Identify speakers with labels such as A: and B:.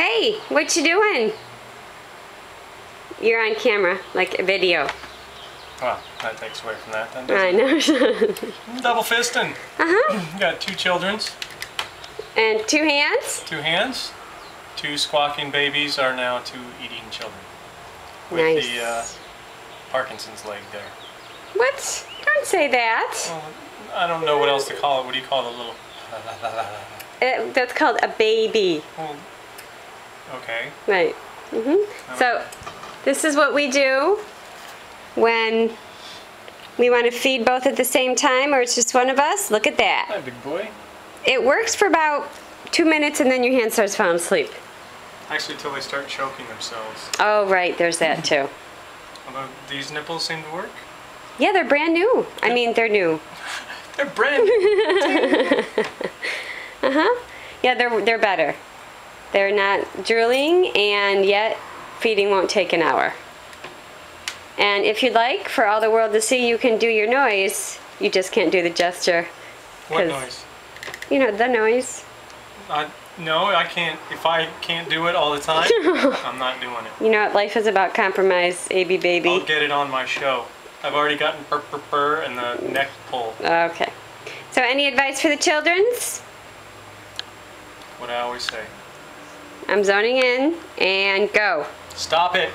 A: Hey, what you doing? You're on camera, like a video.
B: Well, that takes away from that then,
A: I
B: doesn't
A: know.
B: it? Double fisting. Got two childrens.
A: And two hands?
B: Two hands. Two squawking babies are now two eating children. With
A: Nice.
B: the Parkinson's leg there.
A: What? Don't say that.
B: Well, I don't know what else to call it. What do you call the little...
A: That's called a baby.
B: Well, okay.
A: Right. So, this is what we do when we want to feed both at the same time, or it's just one of us. Look at that.
B: Hi, big boy.
A: It works for about 2 minutes, and then your hand starts falling asleep.
B: Actually, till they start choking themselves.
A: Oh, right. There's that, too.
B: Although these nipples seem to work.
A: Yeah, they're brand new. I mean, they're new.
B: They're brand new.
A: Yeah, they're better. They're not drooling, and yet feeding won't take an hour. And if you'd like, for all the world to see, you can do your noise. You just can't do the gesture.
B: What noise?
A: You know, the noise.
B: No, I can't. If I can't do it all the time, I'm not doing it.
A: You know what? Life is about compromise, AB baby.
B: I'll get it on my show. I've already gotten purr purr purr and the neck pull.
A: Okay. So any advice for the children's?
B: What I always say.
A: I'm zoning in, and go.
B: Stop it.